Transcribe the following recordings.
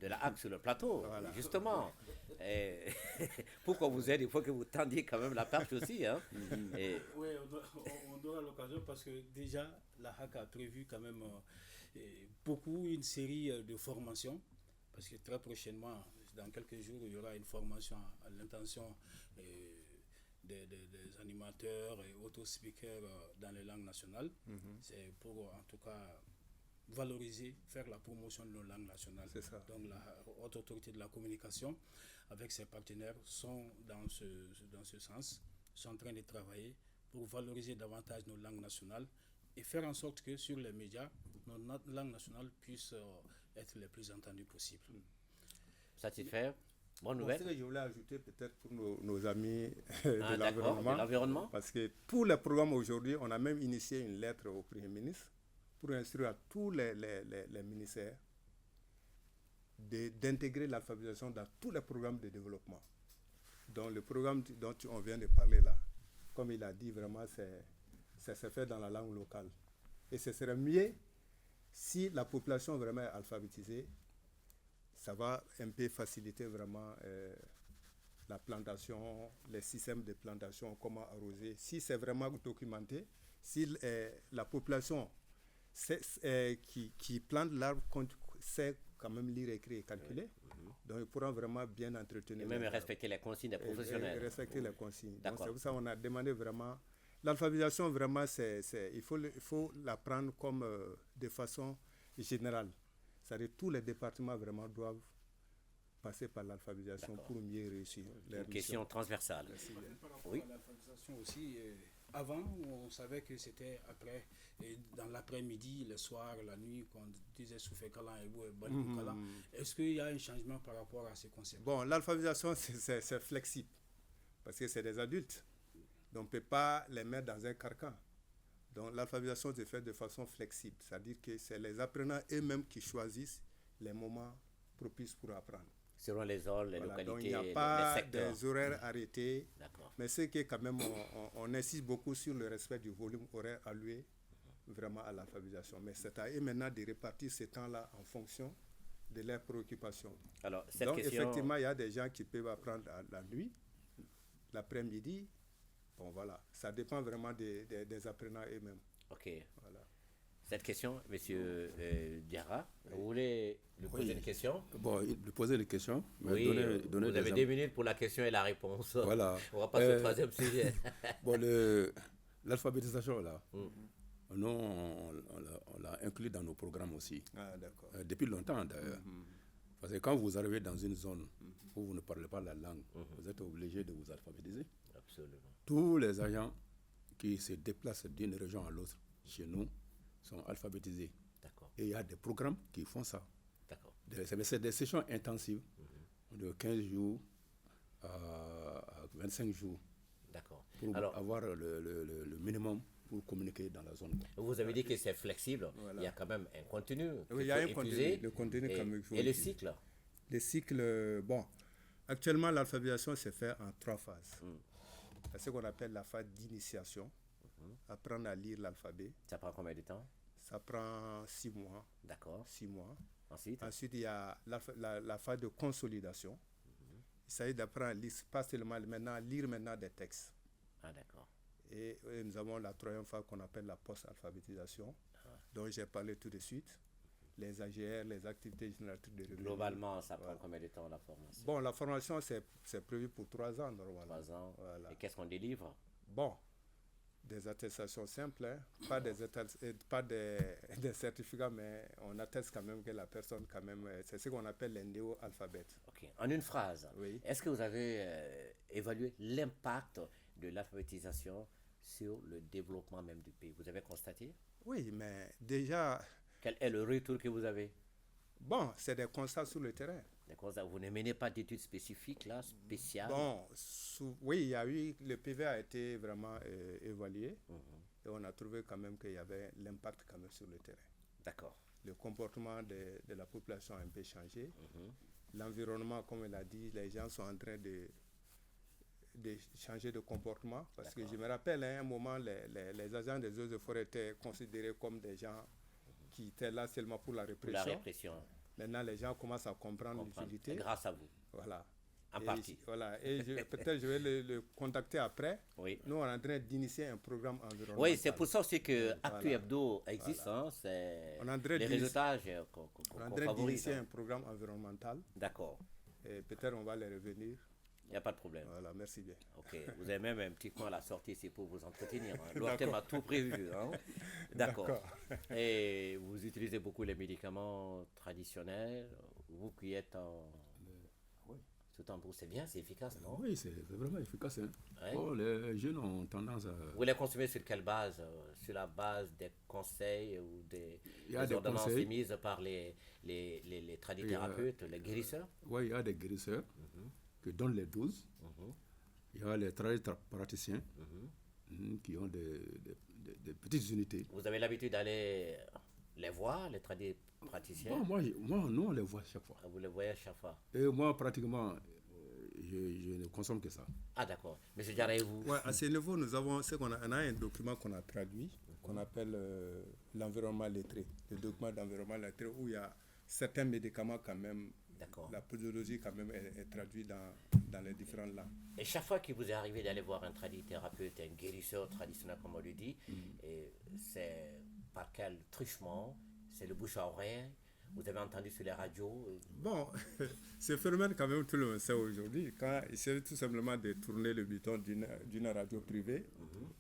la haque sur le plateau, Voilà. justement. Et pourquoi vous êtes, il faut que vous tendiez quand même la perche aussi. Hein. Et, Oui, on aura l'occasion parce que déjà, la HAC a prévu quand même une série de formations. Parce que très prochainement, dans quelques jours, il y aura une formation à l'intention des animateurs et autres speakers dans les langues nationales. C'est pour, en tout cas, valoriser, faire la promotion de nos langues nationales. C'est ça. Donc la haute autorité de la communication, avec ses partenaires, sont dans ce sens, sont en train de travailler pour valoriser davantage nos langues nationales et faire en sorte que sur les médias, nos langues nationales puissent être les plus entendues possibles. satisfaire. Bonne Bon, nouvelle. ce que je voulais ajouter peut-être pour nos amis Ah, de d'accord, de l'environnement. parce que pour les programmes aujourd'hui, on a même initié une lettre au Premier ministre pour instruire à tous les ministères d'intégrer l'alphabétisation dans tous les programmes de développement. Donc le programme dont on vient de parler là, comme il a dit, vraiment, ça se fait dans la langue locale. Et ce serait mieux si la population vraiment est alphabétisée, ça va un peu faciliter vraiment la plantation, les systèmes de plantation, comment arroser. Si c'est vraiment documenté, si la population qui plante l'arbre sait quand même lire, écrire et calculer, donc ils pourront vraiment bien entretenir. Et même respecter les consignes des professionnels. Et respecter les consignes. Donc c'est pour ça qu'on a demandé vraiment. L'alphabétisation, vraiment, il faut la prendre comme de façon générale. C'est-à-dire tous les départements vraiment doivent passer par l'alphabétisation pour mieux réussir. Une question transversale. Par rapport Oui. à l'alphabétisation aussi, avant, on savait que c'était après, dans l'après-midi, le soir, la nuit, qu'on disait Soufé Kalan et Bali Kalan. Est-ce qu'il y a un changement par rapport à ces concepts? Bon, l'alphabétisation, c'est flexible. Parce que c'est des adultes. Donc, on ne peut pas les mettre dans un carcan. Donc, l'alphabétisation se fait de façon flexible. C'est-à-dire que c'est les apprenants eux-mêmes qui choisissent les moments propices pour apprendre. Selon les zones, les Voilà, localités, donc il n'y a les pas secteurs. des horaires arrêtés. D'accord. Mais c'est que quand même, on insiste beaucoup sur le respect du volume horaire alloué vraiment à l'alphabétisation. Mais c'est à eux maintenant de répartir ce temps-là en fonction de leurs préoccupations. Alors, cette Donc, question... effectivement, il y a des gens qui peuvent apprendre la nuit, l'après-midi. Bon, voilà. Ça dépend vraiment des apprenants eux-mêmes. Ok. Voilà. Cette question, monsieur Diarra, vous voulez lui poser une question? Bon, lui poser des questions. Mais Oui, donner vous avez 2 minutes pour la question et la réponse. Voilà. On va passer au troisième sujet. Bon, l'alphabétisation, là, nous, on l'a inclus dans nos programmes aussi. Ah, d'accord. Depuis longtemps, d'ailleurs. Parce que quand vous arrivez dans une zone où vous ne parlez pas la langue, vous êtes obligé de vous alphabétiser. Absolument. Tous les agents qui se déplacent d'une région à l'autre chez nous sont alphabétisés. D'accord. Et il y a des programmes qui font ça. D'accord. C'est des sessions intensives de 15 jours à 25 jours D'accord. pour Alors, avoir le minimum pour communiquer dans la zone. vous avez dit que c'est flexible. Voilà. Il y a quand même un contenu. Oui, il y a un qu'il faut contenu. épuiser. Le contenu, comme il faut Et le épuiser. cycle? Les cycles, bon, actuellement, l'alphabétisation se fait en 3 phases. C'est ce qu'on appelle la phase d'initiation, apprendre à lire l'alphabet. Ça prend combien de temps? Ça prend 6 mois. D'accord. 6 mois. Ensuite? Ensuite, il y a la phase de consolidation. Il s'agit d'apprendre à lire, pas seulement maintenant, à lire maintenant des textes. Ah, d'accord. Et nous avons la 3e phase qu'on appelle la post-alphabétisation, dont j'ai parlé tout de suite. Les AGR, les activités génératrices de revenus. Globalement, ça prend combien de temps la formation? Bon, la formation, c'est prévu pour 3 ans, normalement. 3 ans. Voilà. Et qu'est-ce qu'on délivre? Bon, des attestations simples, hein, pas des certificats, mais on atteste quand même que la personne, quand même, c'est ce qu'on appelle les néo-alphabètes. Ok. En une phrase, Oui. est-ce que vous avez évalué l'impact de l'alphabétisation sur le développement même du pays? Vous avez constaté? Oui, mais déjà, Quel est le retour que vous avez? bon, c'est des constats sur le terrain. Vous ne menez pas d'études spécifiques, là, spéciales? Bon, oui, il y a eu, le PV a été vraiment évalué et on a trouvé quand même qu'il y avait l'impact quand même sur le terrain. D'accord. Le comportement de la population a un peu changé. L'environnement, comme il a dit, les gens sont en train de changer de comportement. Parce que je me rappelle, à un moment, les agents des eaux et forêts étaient considérés comme des gens qui étaient là seulement pour la Pour la répression. répression. Maintenant, les gens commencent à comprendre l'utilité. Grâce à vous, Voilà. en partie. Voilà. Et peut-être je vais le contacter après. Oui. Nous, on est en train d'initier un programme environnemental. Oui, c'est pour ça aussi que Actu Voilà. Hebdo existe. Hein, c'est On est en train les résultats qu'on on est en train favorise. d'initier Hein. un programme environnemental. D'accord, Et peut-être on va les revenir. il n'y a pas de problème. Voilà, merci bien. Ok, vous avez même un petit coin à la sortie ici pour vous entretenir. Hein. L'ORTEM a tout prévu. Hein. D'accord. Et vous utilisez beaucoup les médicaments traditionnels, vous qui êtes en... Oui. Tout en c'est bien, c'est efficace, non? Oui, c'est vraiment efficace. Hein. Ouais. Oh, les jeunes ont tendance à... Vous les consommez sur quelle base? Sur la base des conseils ou Il y a des des ordonnances conseils. émises par les tradithérapeutes, les guérisseurs? Oui, il y a des guérisseurs qui donnent les doses. Il y a les praticiens qui ont des petites unités. Vous avez l'habitude d'aller les voir, les praticiens? Bon, nous, on les voit chaque fois. Vous les voyez à chaque fois? Et moi, pratiquement, je ne consomme que ça. Ah d'accord. Monsieur Diarra, et vous? Ouais, à ce niveau, nous avons on a un document qu'on a traduit, qu'on appelle l'environnement lettré. Le document d'environnement lettré où il y a certains médicaments quand même. D'accord. La posologie quand même est traduite dans les différentes langues. Et chaque fois qu'il vous est arrivé d'aller voir un tradithérapeute, un guérisseur traditionnel comme on le dit, et c'est par quel truchement? C'est le bouche à oreille? Vous avez entendu sur les radios? Bon, ce phénomène quand même tout le monde sait aujourd'hui. Quand il s'agit tout simplement de tourner le bouton d'une radio privée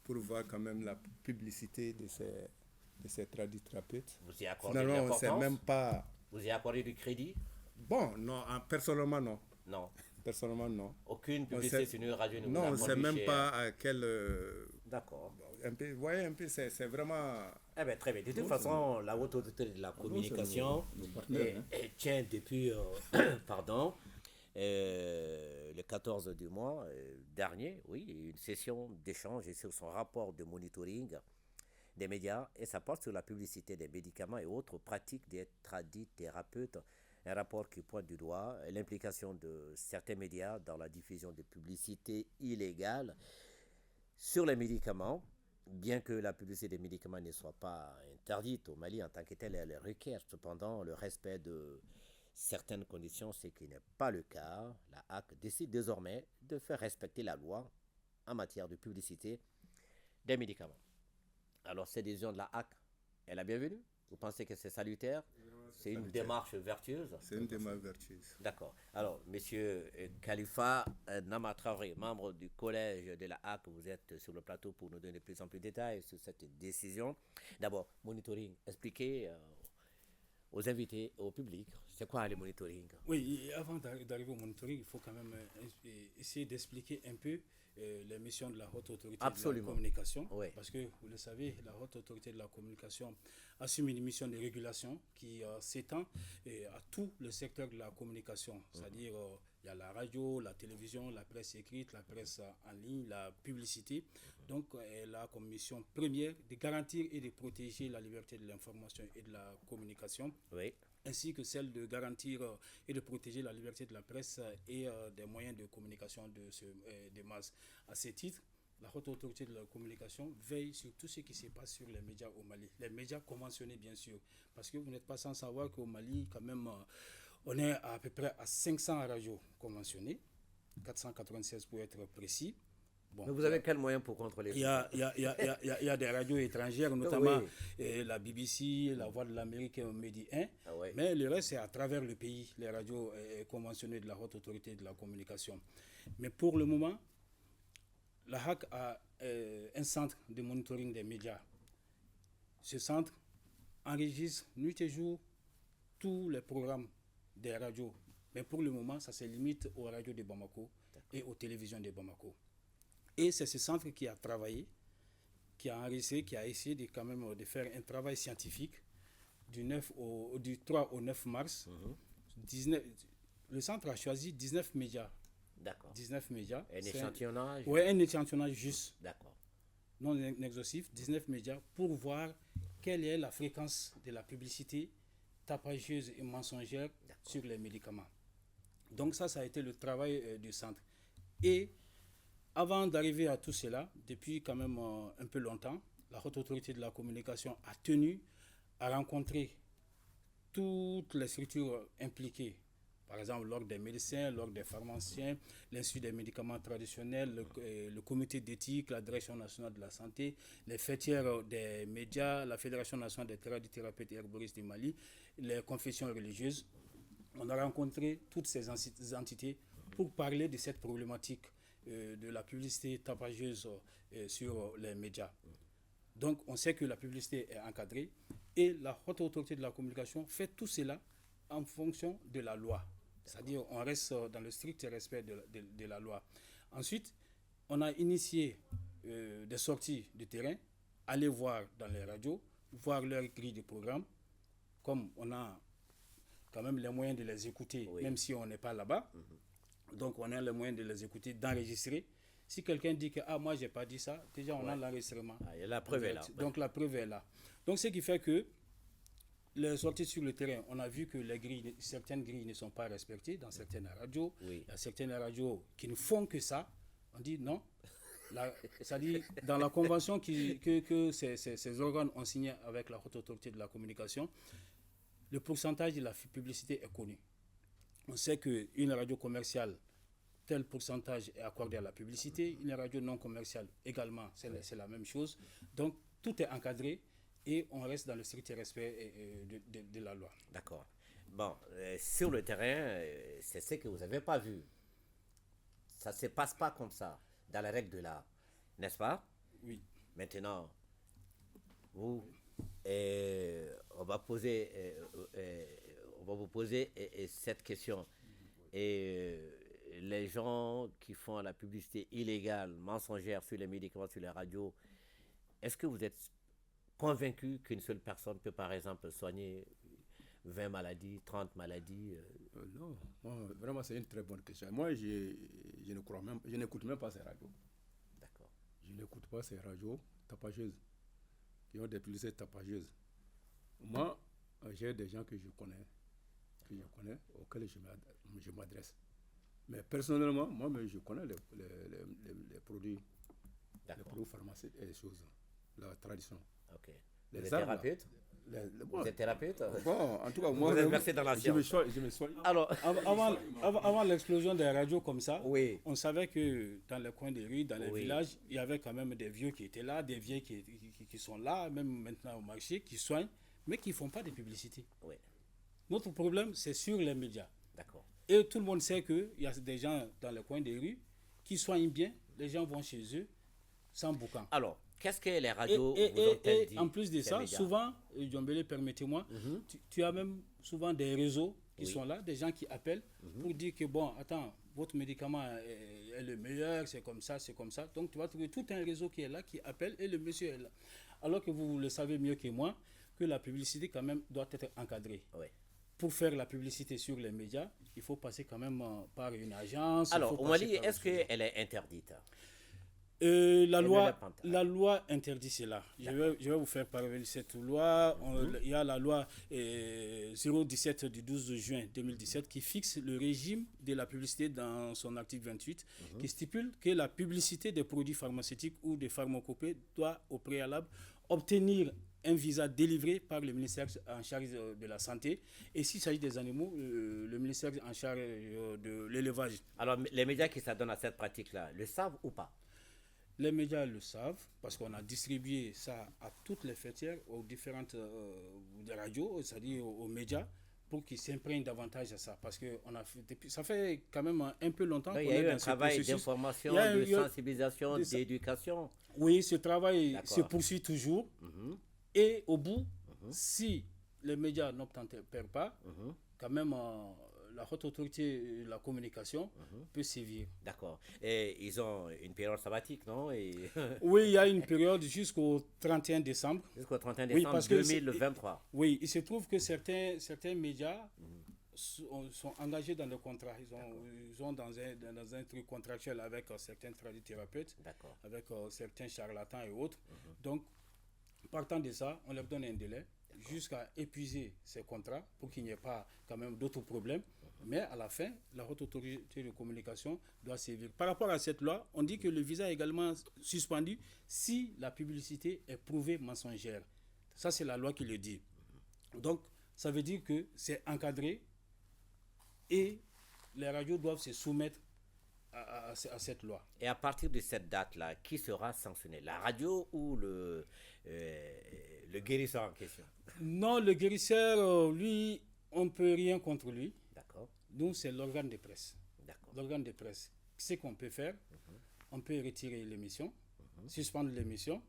pour voir quand même la publicité de ces tradithérapeutes. Vous y accordez de Finalement, on ne l'importance? sait même pas... Vous y accordez du crédit? Bon, non, personnellement non. Non. Personnellement non. Aucune publicité sur une radio ne vous Non, a on ne sait conduit même chez- pas à quel... D'accord. un peu, vous voyez, un peu, c'est vraiment... Eh bien, très bien. De toute façon, la haute autorité de la communication nos partenaires, tient depuis pardon, le 14 du mois dernier, oui, une session d'échange sur son rapport de monitoring des médias et ça porte sur la publicité des médicaments et autres pratiques des tradithérapeutes. Un rapport qui pointe du doigt l'implication de certains médias dans la diffusion de publicités illégales sur les médicaments. Bien que la publicité des médicaments ne soit pas interdite au Mali en tant que telle, elle requiert cependant le respect de certaines conditions, ce qui n'est pas le cas. La HAC décide désormais de faire respecter la loi en matière de publicité des médicaments. Alors, cette décision de la HAC est la bienvenue? Vous pensez que c'est salutaire? C'est une démarche vertueuse? C'est une démarche vertueuse. D'accord. Alors, monsieur Khalifa Nama Traoré, membre du collège de la HAC, vous êtes sur le plateau pour nous donner de plus en plus de détails sur cette décision. D'abord, monitoring. Expliquez aux invités, au public, c'est quoi le monitoring? Oui, et avant d'arriver au monitoring, il faut quand même essayer d'expliquer un peu les missions de la haute autorité Absolument. de la communication. Oui. Parce que, vous le savez, la haute autorité de la communication assume une mission de régulation qui s'étend à tout le secteur de la communication. C'est-à-dire, il y a la radio, la télévision, la presse écrite, la presse en ligne, la publicité. Donc, elle a comme mission première de garantir et de protéger la liberté de l'information et de la communication, Oui. ainsi que celle de garantir et de protéger la liberté de la presse et des moyens de communication de masse. À ce titre, la haute autorité de la communication veille sur tout ce qui se passe sur les médias au Mali. Les médias conventionnés, bien sûr, parce que vous n'êtes pas sans savoir qu'au Mali, quand même, on est à peu près à 500 radios conventionnées, 496 pour être précis. Bon, Mais vous avez quel moyen pour contrôler il y ça? a, des radios étrangères, notamment Oui. la BBC, la Voix de l'Amérique, Medi 1. Ah ouais. Mais le reste, c'est à travers le pays, les radios conventionnées de la haute autorité de la communication. Mais pour le moment, la HAC a un centre de monitoring des médias. Ce centre enregistre nuit et jour tous les programmes des radios. Mais pour le moment, ça se limite aux radios de Bamako et aux télévisions de Bamako. Et c'est ce centre qui a travaillé, qui a enregistré, qui a essayé de, quand même, de faire un travail scientifique du 3 au 9 mars. 19, le centre a choisi 19 médias. D'accord. 19 médias. Un échantillonnage? Oui, un échantillonnage juste, D'accord. non exhaustif, 19 médias, pour voir quelle est la fréquence de la publicité tapageuse et mensongère sur les médicaments. Donc ça a été le travail du centre. Et avant d'arriver à tout cela, depuis quand même un peu longtemps, la haute autorité de la communication a tenu à rencontrer toutes les structures impliquées, par exemple l'ordre des médecins, l'ordre des pharmaciens, l'Institut des médicaments traditionnels, le comité d'éthique, la Direction nationale de la santé, les fêtières des médias, la Fédération nationale des radithérapeutes et herboristes du Mali, les confessions religieuses. On a rencontré toutes ces entités pour parler de cette problématique de la publicité tapageuse sur les médias. Donc on sait que la publicité est encadrée et la haute autorité de la communication fait tout cela en fonction de la loi. C'est-à-dire on reste dans le strict respect de la loi. Ensuite, on a initié des sorties de terrain, aller voir dans les radios, voir leur grille de programme, comme on a quand même les moyens de les écouter, même si on n'est pas là-bas. Donc on a les moyens de les écouter, d'enregistrer. Si quelqu'un dit que moi j'ai pas dit ça, déjà on a l'enregistrement. La preuve est là. Donc la preuve est là. Donc ce qui fait que les sorties sur le terrain, on a vu que certaines grilles ne sont pas respectées dans certaines radios. Il y a certaines radios qui ne font que ça. On dit non. C'est-à-dire dans la convention que ces organes ont signé avec la haute autorité de la communication, le pourcentage de la publicité est connu. On sait qu'une radio commerciale, tel pourcentage est accordé à la publicité. Une radio non commerciale également, c'est la même chose. Donc, tout est encadré et on reste dans le strict respect de la loi. D'accord. Bon, sur le terrain, c'est ce que vous n'avez pas vu. Ça ne se passe pas comme ça, dans la règle de l'art. N'est-ce pas? Oui. Maintenant, vous, on va vous poser cette question. Et les gens qui font la publicité illégale, mensongère sur les médicaments, sur les radios, est-ce que vous êtes convaincu qu'une seule personne peut par exemple soigner 20 maladies, 30 maladies Non, vraiment c'est une très bonne question. Moi je n'écoute même pas ces radios. D'accord. Je n'écoute pas ces radios tapageuses, qui ont des publicités tapageuses. Moi, j'ai des gens que je connais, auxquels je m'adresse. Mais personnellement, moi, je connais les produits, pharmaceutiques et les choses, la tradition. Ok. Vous êtes thérapeute? Vous êtes thérapeute? Bon, en tout cas, moi, vous êtes versé dans la science. Je me soigne. Alors, avant l'explosion des radios comme ça, Oui. on savait que dans les coins des rues, dans les villages, il y avait quand même des vieux qui étaient là, des vieilles qui sont là, même maintenant au marché, qui soignent, mais qui ne font pas de publicité. Oui. Notre problème, c'est sur les médias. D'accord. Et tout le monde sait qu'il y a des gens dans les coins des rues qui soignent bien, les gens vont chez eux sans boucan. Alors, qu'est-ce que les radios vous et ont dit? en plus de ça, souvent, Diombele, permettez-moi, tu as même souvent des réseaux qui sont là, des gens qui appellent pour dire que bon, attends, votre médicament est le meilleur, c'est comme ça, c'est comme ça. Donc tu vas trouver tout un réseau qui est là, qui appelle et le monsieur est là. Alors que vous le savez mieux que moi, que la publicité quand même doit être encadrée. Oui. Pour faire la publicité sur les médias, il faut passer quand même par une agence. Alors, au Mali, est-ce qu'elle est interdite? La loi interdit cela. Je vais vous faire parvenir cette loi. Il y a la loi 017 du 12 juin 2017 qui fixe le régime de la publicité dans son article 28, qui stipule que la publicité des produits pharmaceutiques ou des pharmacopées doit au préalable obtenir un visa délivré par le ministère en charge de la santé. Et s'il s'agit des animaux, le ministère en charge de l'élevage. Alors, les médias qui s'adonnent à cette pratique-là, le savent ou pas? Les médias le savent parce qu'on a distribué ça à toutes les fêtières, aux différentes radios, c'est-à-dire aux médias, pour qu'ils s'imprègnent davantage à ça. Parce que ça fait quand même un peu longtemps qu'on est dans ce processus. Il y a eu un travail d'information, de sensibilisation, d'éducation. Oui, ce travail se poursuit toujours. Et au bout, si les médias n'obtempèrent pas, quand même la haute autorité de la communication peut sévir. D'accord. Et ils ont une période sabbatique, non? Oui, il y a une période jusqu'au 31 décembre. Jusqu'au 31 décembre 2023. Oui, il se trouve que certains médias sont engagés dans le contrat. Ils sont dans un truc contractuel avec certains tradithérapeutes, avec certains charlatans et autres. Donc, partant de ça, on leur donne un délai jusqu'à épuiser ces contrats pour qu'il n'y ait pas quand même d'autres problèmes. Mais à la fin, la haute autorité de communication doit sévir. Par rapport à cette loi, on dit que le visa est également suspendu si la publicité est prouvée mensongère. Ça, c'est la loi qui le dit. Donc, ça veut dire que c'est encadré et les radios doivent se soumettre à cette loi. Et à partir de cette date-là, qui sera sanctionné? La radio ou le guérisseur en question? Non, le guérisseur, lui, on ne peut rien contre lui. D'accord, Nous, c'est l'organe de presse. d'accord. L'organe de presse. Ce qu'on peut faire, on peut retirer l'émission, suspendre l'émission.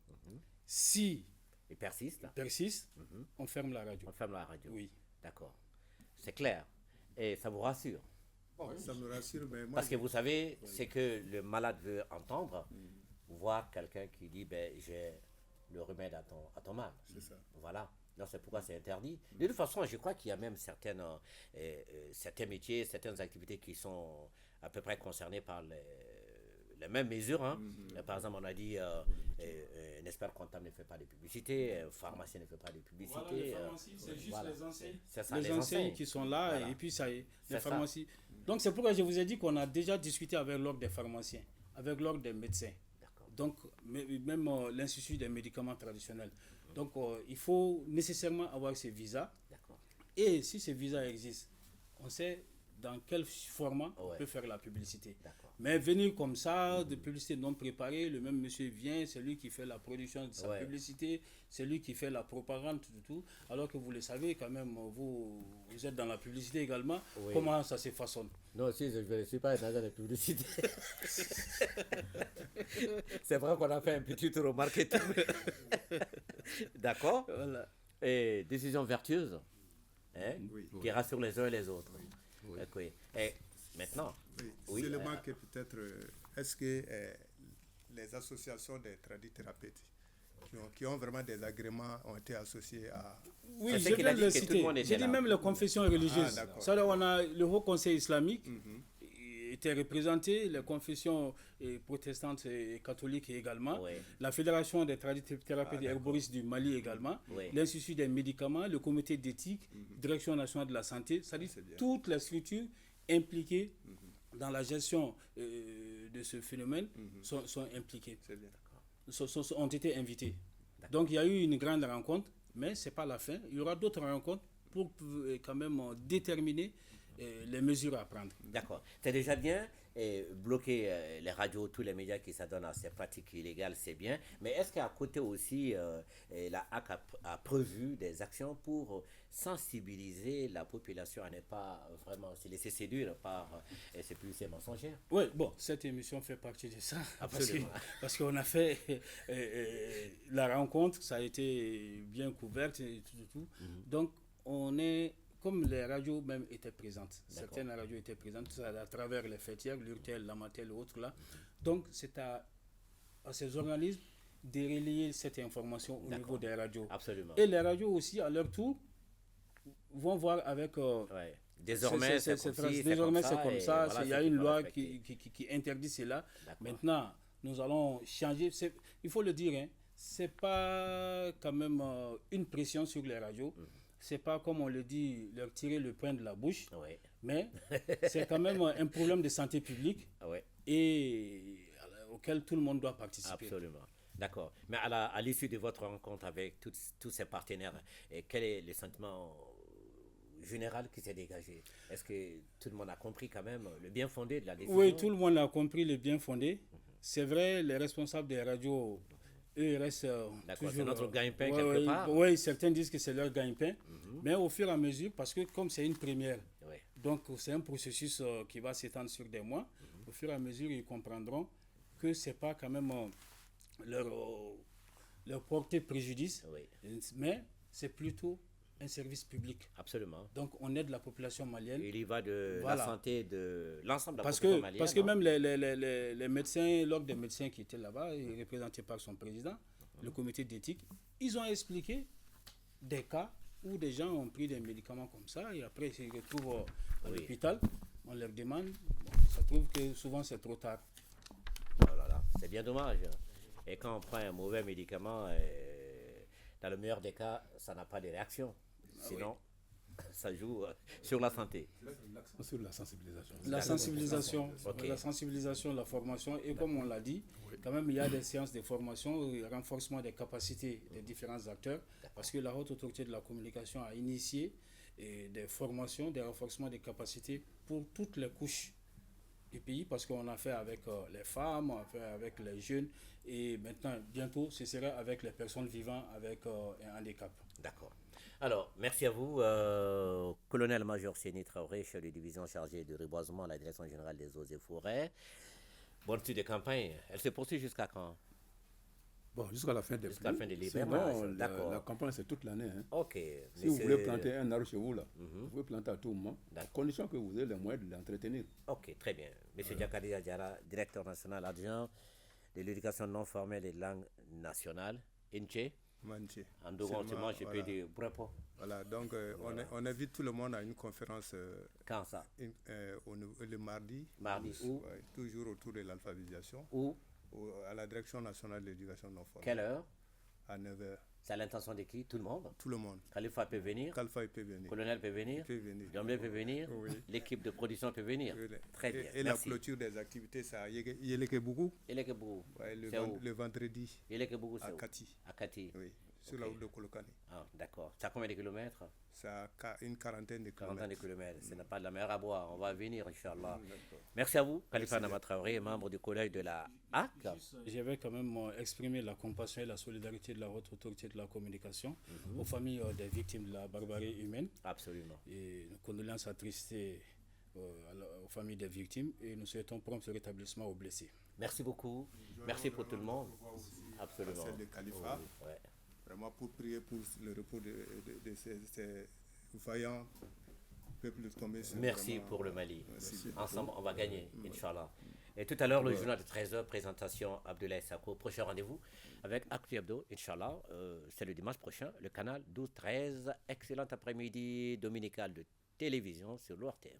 Si Il persiste, il persiste, on ferme la radio. on ferme la radio. Oui. D'accord. C'est clair. Et ça vous rassure? Bon, ça me rassure, mais moi, Parce que vous savez, c'est que le malade veut entendre, voir quelqu'un qui dit, ben, j'ai le remède à ton mal. c'est ça. Voilà. Non, c'est pourquoi c'est interdit. De toute façon, je crois qu'il y a même certains métiers, certaines activités qui sont à peu près concernées par les mêmes mesures. Hein. Par exemple, on a dit un expert comptable ne fait pas de publicité, un pharmacien ne fait pas de publicité. Voilà, les pharmacies, c'est juste voilà. les enseignes. C'est ça, Les enseignes qui sont là, Voilà. et puis ça y est, C'est les ça. pharmacies. Donc c'est pourquoi je vous ai dit qu'on a déjà discuté avec l'ordre des pharmaciens, avec l'ordre des médecins. D'accord. Donc, même l'Institut des médicaments traditionnels. Donc, il faut nécessairement avoir ces visas. D'accord. Et si ces visas existent, on sait dans quel format on Ouais. peut faire la publicité. D'accord. Mais venir comme ça, de publicité non préparée, le même monsieur vient, c'est lui qui fait la production de sa Ouais. publicité, c'est lui qui fait la propagande, tout. Alors que vous le savez quand même, vous êtes dans la publicité également, Oui. comment ça se façonne. Non, si, je ne suis pas dans la publicité. C'est vrai qu'on a fait un petit tour au marketing. D'accord. Voilà. Et décision vertueuse, hein, Oui. qui rassure les uns et les autres. Oui. Ok. Et maintenant, Oui, Oui, seulement que peut-être, est-ce que les associations des tradithérapeutes qui ont vraiment des agréments ont été associés à... Oui, C'est ce je qu'il viens a de dit le que tout le citer. monde était J'ai dit là. même les confessions religieuses. Ah, d'accord. Ça, on a le Haut Conseil islamique était représenté, les confessions protestantes et catholiques également, Oui. la Fédération des tradithérapeutes et herboristes du Mali également, Oui. l'Institut des médicaments, le Comité d'éthique, Direction nationale de la santé, c'est-à-dire C'est bien. toutes les structures impliquées dans la gestion de ce phénomène sont impliquées, C'est bien. ont été invités. Donc il y a eu une grande rencontre, mais ce n'est pas la fin. Il y aura d'autres rencontres pour quand même déterminer les mesures à prendre. D'accord. C'est déjà bien. Et bloquer les radios, tous les médias qui s'adonnent à ces pratiques illégales, c'est bien. Mais est-ce qu'à côté aussi, la HAC a prévu des actions pour sensibiliser la population à ne pas vraiment se laisser séduire par ces publicités mensongères? Oui, bon, cette émission fait partie de ça. Absolument. Parce qu'on a fait la rencontre, ça a été bien couverte et tout. Donc, on est, comme les radios même étaient présentes, certaines radios étaient présentes à travers les fêtières, l'URTL, l'Amatel et autres là. Donc, c'est à ces organismes de relayer cette information au niveau des radios. Absolument. Et les radios aussi, à leur tour, vont voir avec... Ouais. Désormais, c'est comme ci, désormais, c'est comme et ça. voilà Il y a ce qu'il une faut loi respecter. qui interdit cela. D'accord. Maintenant, nous allons changer. Il faut le dire, hein, ce n'est pas quand même une pression sur les radios. Ce n'est pas, comme on le dit, leur tirer le pain de la bouche. Oui. Mais c'est quand même un problème de santé publique Oui. et auquel tout le monde doit participer. Absolument. D'accord. Mais à l'issue de votre rencontre avec tous ces partenaires, quel est le sentiment général qui s'est dégagé? Est-ce que tout le monde a compris quand même le bien fondé de la décision? Oui, tout le monde a compris le bien fondé. C'est vrai, les responsables des radios, eux, restent D'accord, toujours... c'est notre gagne-pain quelque part. Oui, certains disent que c'est leur gagne-pain. Mais au fur et à mesure, parce que comme c'est une première, Oui. donc c'est un processus qui va s'étendre sur des mois, au fur et à mesure, ils comprendront que ce n'est pas quand même leur porter préjudice, Oui. mais c'est plutôt un service public. Absolument. Donc on aide la population malienne. Il y va de Voilà. la santé de l'ensemble de la Parce population que, malienne. parce que hein. même les médecins, l'ordre des médecins qui étaient là-bas, représentés par son président, le comité d'éthique, ils ont expliqué des cas où des gens ont pris des médicaments comme ça et après ils se retrouvent à Oui. l'hôpital. On leur demande, ça prouve que souvent c'est trop tard. Oh là là, c'est bien dommage. Et quand on prend un mauvais médicament, dans le meilleur des cas, ça n'a pas de réaction. Sinon, ça joue sur la santé. L'accent sur la sensibilisation. La sensibilisation, Ok. la sensibilisation, la formation, et comme on l'a dit, quand même il y a des séances de formation, renforcement des capacités des différents acteurs, parce que la Haute Autorité de la Communication a initié et des formations, des renforcements des capacités pour toutes les couches du pays, parce qu'on a fait avec les femmes, on a fait avec les jeunes, et maintenant, bientôt, ce sera avec les personnes vivant avec un handicap. D'accord. Alors, merci à vous, colonel-major Séni Traoré, chef de division chargé du reboisement à la Direction générale des eaux et forêts. Bonne suite de campagne. Elle se poursuit jusqu'à quand? Bon, jusqu'à la fin des Jusqu'à la fin de pluies. l'hivernage, Sinon, d'accord. la campagne, c'est toute l'année. Hein. Ok. Si vous voulez planter un arbre chez vous, là, vous pouvez planter à tout moment, à D'accord. condition que vous ayez les moyens de l'entretenir. Ok, très bien. Monsieur Diakari Adjara, directeur national adjoint de l'éducation non formelle et de langue nationale, INCHE. Manche. En second, Seulement, je peux voilà. dire Brepo. Voilà, donc on invite tout le monde à une conférence Quand ça? le mardi. Mardi. Où? Ouais, toujours autour de l'alphabétisation. Où? À la Direction nationale de l'éducation non formelle. Quelle heure? À 9h. C'est à l'intention de qui? Tout le monde? Tout le monde. Khalifa peut venir? Kalfa il peut venir. Colonel peut venir? Il peut venir. Diomblé peut venir? Oui. L'équipe de production peut venir? Très bien. Et la Merci. clôture des activités, c'est à Yelekebugu, Il est que vous? ouais, C'est où? le vendredi Il est que vous, à c'est où? Kati. À Kati. Oui, sur Ok. la route de Kolokani. Ah, d'accord. Ça a combien de kilomètres? C'est à une quarantaine de 40 de kilomètres. kilomètres. Ce n'est pas de la mer à boire. On va venir, Inch'Allah. D'accord. Merci à vous, Khalifa Nama Traoré, membre du collège de la HAC. Je vais quand même exprimer la compassion et la solidarité de la haute autorité de la communication aux familles des victimes de la barbarie humaine. Absolument. Et nos condoléances attristées aux familles des victimes, et nous souhaitons prompt rétablissement aux blessés. Merci beaucoup. Merci pour tout le monde. Absolument. Celle de Khalifa, Oui, ouais. vraiment pour prier pour le repos de ces vaillants peuples tombés sur Merci vraiment- pour le Mali. Merci. Ensemble, on va gagner, Inch'Allah. Et tout à l'heure, le journal de 13h, présentation Abdoulaye Sako. Prochain rendez-vous avec Actu Hebdo, Inch'Allah. C'est le dimanche prochain, le canal 12-13. Excellent après-midi dominical de télévision sur l'ORTM.